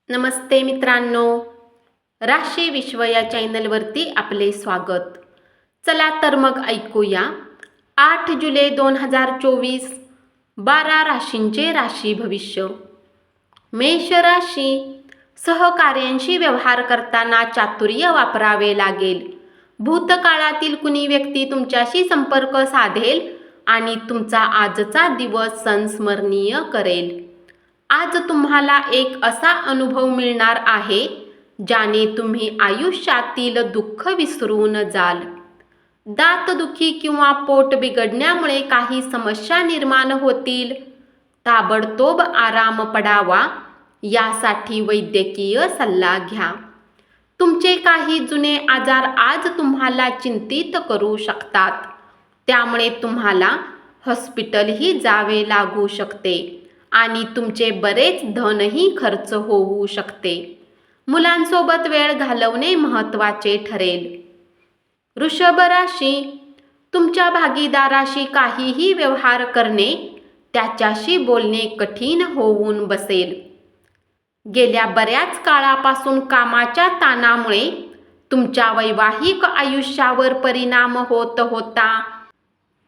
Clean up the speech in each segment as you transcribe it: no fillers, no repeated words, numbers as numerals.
नमस्ते मित्रांनो, राशी विश्व या चॅनलवरती आपले स्वागत. चला तर मग ऐकूया 8 जुलै 2024 12 राशींचे राशी भविष्य. मेष राशी, सहकार्यांशी व्यवहार करताना चातुर्य वापरावे लागेल. भूतकाळातील कुणी व्यक्ती तुमच्याशी संपर्क साधेल आणि तुमचा आजचा दिवस संस्मरणीय करेल. आज तुम्हाला एक असा अनुभव मिळणार आहे ज्याने तुम्ही आयुष्यातील दुःख विसरून जाल. दातदुखी किंवा पोट बिघडण्यामुळे काही समस्या निर्माण होतील. ताबडतोब आराम पडावा यासाठी वैद्यकीय सल्ला घ्या. तुमचे काही जुने आजार आज तुम्हाला चिंतित करू शकतात, त्यामुळे तुम्हाला हॉस्पिटलही जावे लागू शकते आणि तुमचे बरेच धनही खर्च होऊ शकते. मुलांसोबत वेळ घालवणे महत्त्वाचे ठरेल. वृषभ राशी, तुमच्या भागीदाराशी काहीही व्यवहार करणे, त्याच्याशी बोलणे कठीण होऊन बसेल. गेल्या बऱ्याच काळापासून कामाच्या ताणामुळे तुमच्या वैवाहिक आयुष्यावर परिणाम होत होता,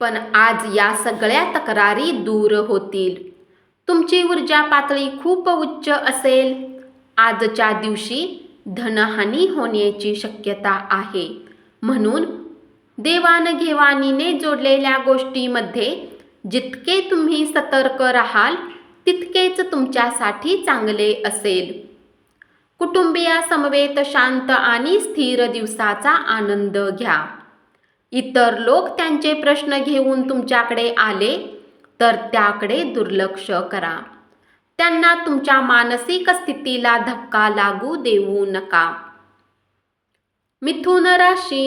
पण आज या सगळ्या तक्रारी दूर होतील. तुमची ऊर्जा पातळी खूप उच्च असेल. आजच्या दिवशी धनहानी होण्याची शक्यता आहे, म्हणून देवाणघेवाणीने जोडलेल्या गोष्टींमध्ये जितके तुम्ही सतर्क राहाल तितकेच तुमच्यासाठी चांगले असेल. कुटुंबियासमवेत शांत आणि स्थिर दिवसाचा आनंद घ्या. इतर लोक त्यांचे प्रश्न घेऊन तुमच्याकडे आले तर त्याकडे दुर्लक्ष करा. त्यांना तुमच्या मानसिक स्थितीला धक्का लागू देऊ नका. मिथुन राशी,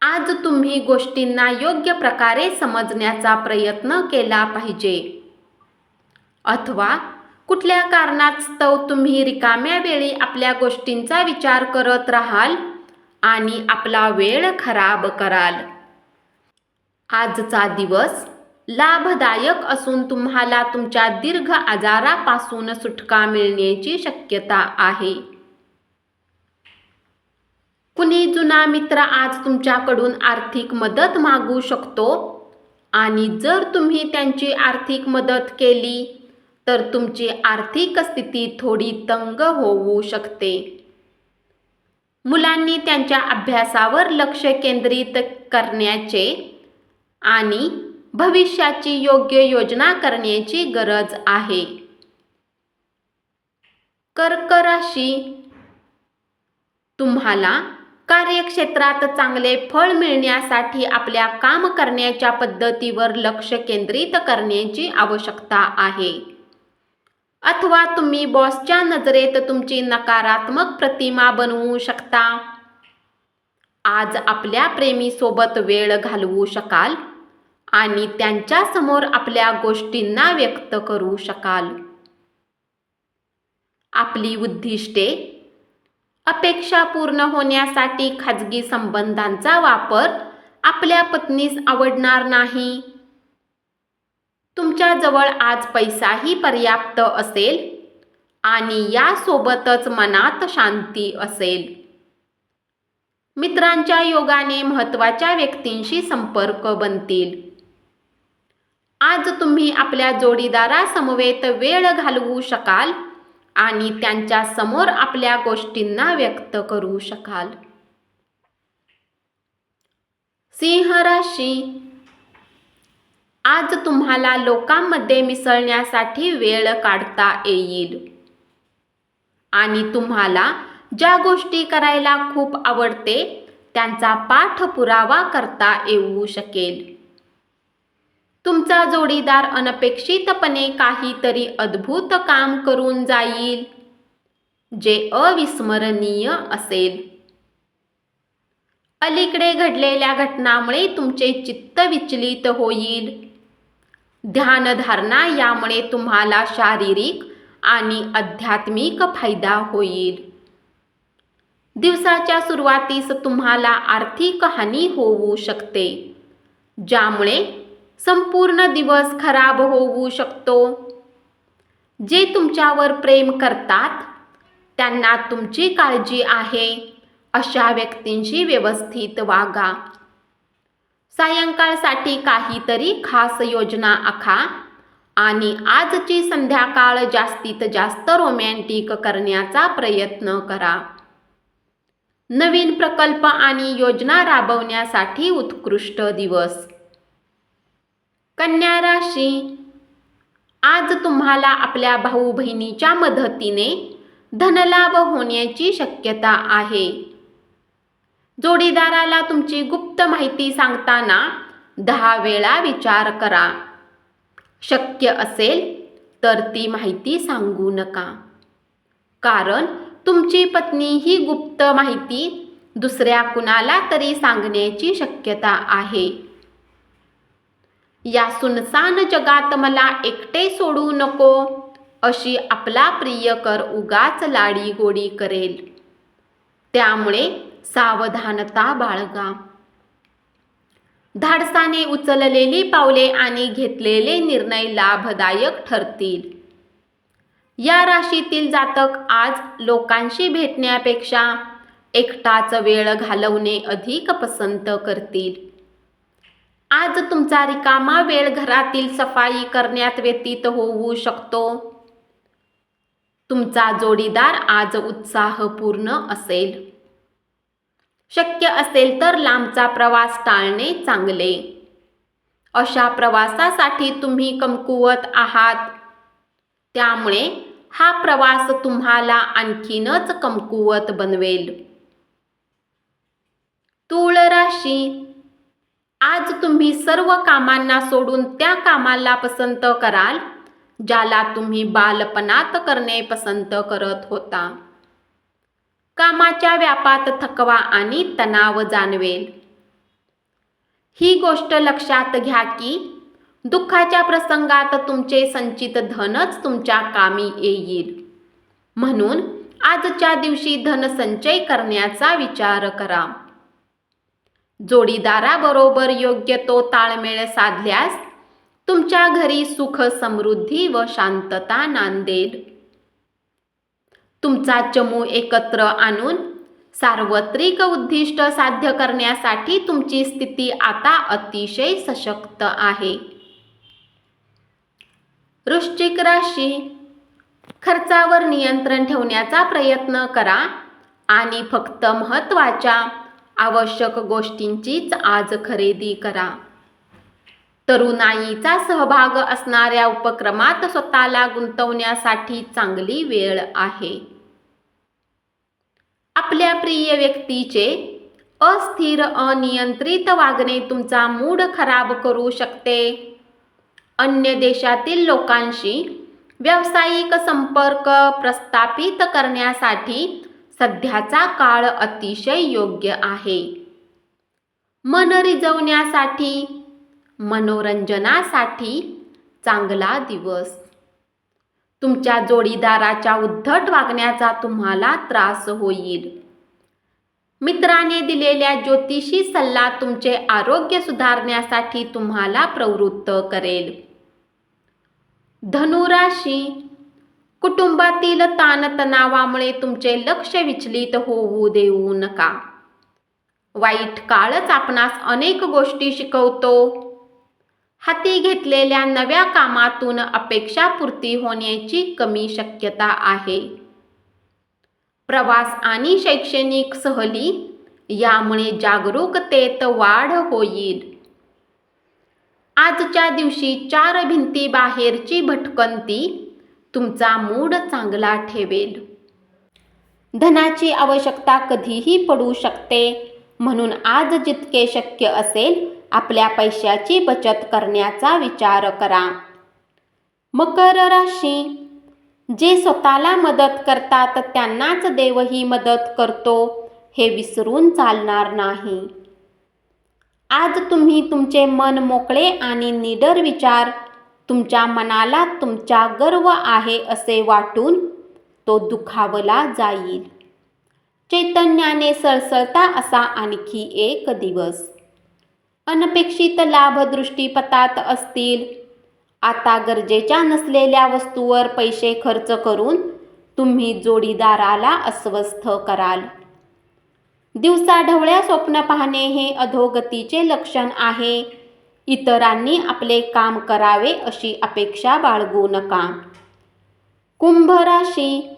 आज तुम्ही गोष्टींना योग्य प्रकारे समजण्याचा प्रयत्न केला पाहिजे, अथवा कुठल्या कारणास्तव तुम्ही रिकाम्या वेळी आपल्या गोष्टींचा विचार करत राहाल आणि आपला वेळ खराब कराल. आजचा दिवस लाभदायक असून तुम्हाला तुमच्या दीर्घ आजारापासून सुटका मिळण्याची शक्यता आहे. कुणी जुना मित्र आज तुमच्याकडून आर्थिक मदत मागू शकतो आणि जर तुम्ही त्यांची आर्थिक मदत केली तर तुमची आर्थिक स्थिती थोडी तंग होऊ शकते. मुलांनी त्यांच्या अभ्यासावर लक्ष केंद्रित करण्याचे आणि भविष्याची योग्य योजना करण्याची गरज आहे. कर्क राशी, तुम्हाला कार्यक्षेत्रात चांगले फळ मिळण्यासाठी आपल्या काम करण्याच्या पद्धतीवर लक्ष केंद्रित करण्याची आवश्यकता आहे, अथवा तुम्ही बॉसच्या नजरेत तुमची नकारात्मक प्रतिमा बनवू शकता. आज आपल्या प्रेमीसोबत वेळ घालवू शकाल आणि त्यांच्या समोर आपल्या गोष्टींना व्यक्त करू शकाल. आपली उद्दिष्टे अपेक्षा पूर्ण होण्यासाठी खाजगी संबंधांचा वापर आपल्या पत्नीस आवडणार नाही. तुमच्याजवळ आज पैसाही पर्याप्त असेल आणि यासोबतच मनात शांती असेल. मित्रांच्या योगाने महत्त्वाच्या व्यक्तींशी संपर्क बनतील. आज तुम्ही आपल्या जोडीदारासमवेत वेळ घालवू शकाल आणि त्यांच्या समोर आपल्या गोष्टींना व्यक्त करू शकाल. सिंह राशी, आज तुम्हाला लोकांमध्ये मिसळण्यासाठी वेळ काढता येईल आणि तुम्हाला ज्या गोष्टी करायला खूप आवडते त्यांचा पाठपुरावा करता येऊ शकेल. तुमचा जोडीदार अनपेक्षितपणे काहीतरी अद्भुत काम करून जाईल, जे अविस्मरणीय असेल. अलीकडे घडलेल्या घटनांमुळे तुमचे चित्त विचलित होईल. ध्यानधारणा यामुळे तुम्हाला शारीरिक आणि आध्यात्मिक फायदा होईल. दिवसाच्या सुरुवातीस तुम्हाला आर्थिक हानी होऊ शकते, ज्यामुळे संपूर्ण दिवस खराब होऊ शकतो. जे तुमच्यावर प्रेम करतात, त्यांना तुमची काळजी आहे अशा व्यक्तींशी व्यवस्थित वागा. सायंकाळसाठी काहीतरी खास योजना आखा आणि आजची संध्याकाळ जास्तीत जास्त रोमॅन्टिक करण्याचा प्रयत्न करा. नवीन प्रकल्प आणि योजना राबवण्यासाठी उत्कृष्ट दिवस. कन्या राशी, आज तुम्हाला आपल्या भाऊ बहिणीच्या मदतीने धनलाभ होण्याची शक्यता आहे. जोडीदाराला तुमची गुप्त माहिती सांगताना 10 वेळा विचार करा. शक्य असेल तर ती माहिती सांगू नका, कारण तुमची पत्नी ही गुप्त माहिती दुसऱ्या कुणाला तरी सांगण्याची शक्यता आहे. या सुनसान जगात मला एकटे सोडू नको अशी आपला प्रियकर उगाच लाडीगोडी करेल. त्यामुळे सावधानता बाळगा. धाडसाने उचललेली पावले आणि घेतलेले निर्णय लाभदायक ठरतील. या राशीतील जातक आज लोकांशी भेटण्यापेक्षा एकटाच वेळ घालवणे अधिक पसंत करतील. आज तुमचा रिकामा वेळ घरातील सफाई करण्यात व्यतीत होऊ शकतो. तुमचा जोडीदार आज उत्साहपूर्ण असेल. शक्य असेल तर लांबचा प्रवास टाळणे चांगले. अशा प्रवासासाठी तुम्ही कमकुवत आहात, त्यामुळे हा प्रवास तुम्हाला आणखीनच कमकुवत बनवेल. तुळ राशी, आज तुम्ही सर्व कामांना सोडून त्या कामाला पसंत कराल ज्याला तुम्ही बालपणात करणे पसंत करत होता. कामाच्या व्यापात थकवा आणि तणाव जाणवेल. ही गोष्ट लक्षात घ्या की दुःखाच्या प्रसंगात तुमचे संचित धनच तुमच्या कामी येईल. म्हणून आजच्या दिवशी धनसंचय करण्याचा विचार करा. जोडीदाराबरोबर योग्य तो ताळमेळ साधल्यास तुमच्या घरी सुख, समृद्धी व शांतता नांदेल. तुमचा चमू एकत्र आणून सार्वत्रिक उद्दिष्ट साध्य करण्यासाठी तुमची स्थिती आता अतिशय सशक्त आहे. वृश्चिक राशी, खर्चावर नियंत्रण ठेवण्याचा प्रयत्न करा आणि फक्त महत्त्वाच्या आवश्यक गोष्टींचीच आज खरेदी करा. तरुणाईचा सहभाग असणाऱ्या उपक्रमात स्वतःला गुंतवण्यासाठी चांगली वेळ आहे. आपल्या प्रिय व्यक्तीचे अस्थिर, अनियंत्रित वागणे तुमचा मूड खराब करू शकते. अन्य देशातील लोकांशी व्यावसायिक संपर्क प्रस्थापित करण्यासाठी सध्याचा काळ अतिशय योग्य आहे. मन रिझवण्यासाठी, मनोरंजनासाठी चांगला दिवस. तुमच्या जोडीदाराच्या उद्धट वागण्याचा तुम्हाला त्रास होईल. मित्राने दिलेल्या ज्योतिषी सल्ला तुमचे आरोग्य सुधारण्यासाठी तुम्हाला प्रवृत्त करेल. धनु राशी, कुटुंबातील ताणतणावामुळे तुमचे लक्ष विचलित होऊ देऊ नका. वाईट काळच आपणास अनेक गोष्टी शिकवतो. हाती घेतलेल्या नव्या कामातून अपेक्षापूर्ती होण्याची कमी शक्यता आहे. प्रवास आणि शैक्षणिक सहली यामुळे जागरूकतेत वाढ होईल. आजच्या दिवशी 4 भिंतीबाहेरची भटकंती तुमचा मूड चांगला ठेवेल. धनाची आवश्यकता कधीही पडू शकते, म्हणून आज जितके शक्य असेल आपल्या पैशाची बचत करण्याचा विचार करा. मकर राशी, जे स्वतःला मदत करतात त्यांनाच देवही मदत करतो हे विसरून चालणार नाही. आज तुम्ही तुमचे मन मोकळे आणि निडर विचार, तुमच्या मनाला तुमचा गर्व आहे असे वाटून तो दुखावला जाईल. चैतन्याने सळसळता असा आणखी एक दिवस. अनपेक्षित लाभ दृष्टीपथात असतील. आता गरजेच्या नसलेल्या वस्तूवर पैसे खर्च करून तुम्ही जोडीदाराला अस्वस्थ कराल. दिवसाढवळ्या स्वप्न पाहणे हे अधोगतीचे लक्षण आहे. इतरांनी आपले काम करावे अशी अपेक्षा बाळगू नका. कुंभ राशी,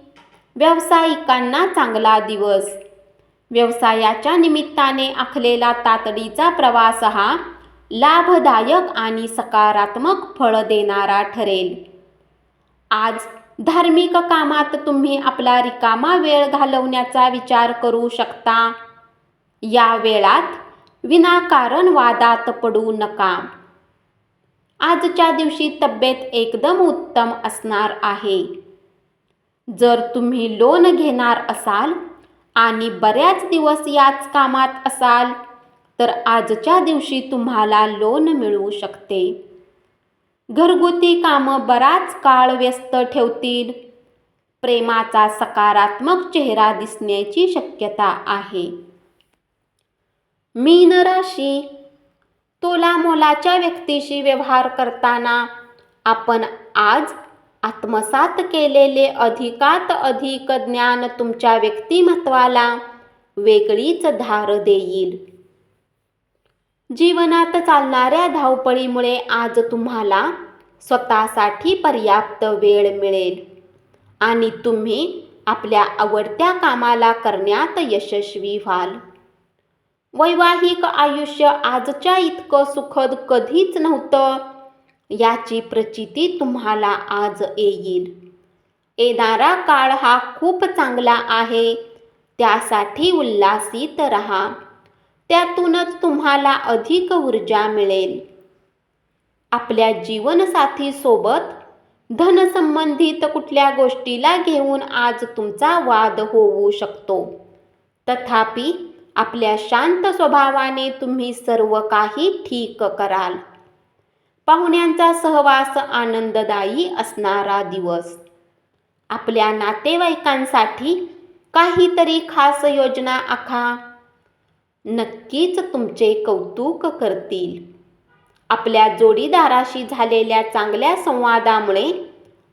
व्यावसायिकांना चांगला दिवस. व्यवसायाच्या निमित्ताने आखलेला तातडीचा प्रवास हा लाभदायक आणि सकारात्मक फळ देणारा ठरेल. आज धार्मिक कामात तुम्ही आपला रिकामा वेळ घालवण्याचा विचार करू शकता. या वेळात विनाकारण वादात पडू नका. आजच्या दिवशी तब्येत एकदम उत्तम असणार आहे. जर तुम्ही लोन घेणार असाल आणि बऱ्याच दिवस याच कामात असाल तर आजच्या दिवशी तुम्हाला लोन मिळू शकते. घरगुती कामं बराच काळ व्यस्त ठेवतील. प्रेमाचा सकारात्मक चेहरा दिसण्याची शक्यता आहे. मीन राशी, तोलामोलाच्या व्यक्तीशी व्यवहार करताना आपण आज आत्मसात केलेले अधिकात अधिक ज्ञान तुमच्या व्यक्तिमत्वाला वेगळीच धार देईल. जीवनात चालणाऱ्या धावपळीमुळे आज तुम्हाला स्वतःसाठी पर्याप्त वेळ मिळेल आणि तुम्ही आपल्या आवडत्या कामाला करण्यात यशस्वी व्हाल. वैवाहिक आयुष्य आजच्या इतकं सुखद कधीच नव्हतं याची प्रचिती तुम्हाला आज येईल. येणारा काळ हा खूप चांगला आहे. त्यासाठी उल्हासित राहा. त्यातूनच तुम्हाला अधिक ऊर्जा मिळेल. आपल्या जीवनसाथीसोबत धनसंबंधित कुठल्या गोष्टीला घेऊन आज तुमचा वाद होऊ शकतो. तथापि आपल्या शांत स्वभावाने तुम्ही सर्व काही ठीक कराल. पाहुण्यांचा सहवास आनंददायी असणारा दिवस. आपल्या नातेवाईकांसाठी काहीतरी खास योजना आखा. नक्कीच तुमचे कौतुक करतील. आपल्या जोडीदाराशी झालेल्या चांगल्या संवादामुळे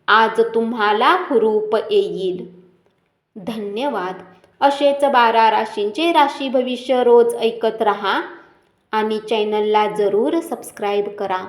आज तुम्हाला हुरूप येईल. धन्यवाद. असेच 12 राशींचे राशी भविष्य रोज ऐकत रहा आणि चॅनलला जरूर सबस्क्राईब करा.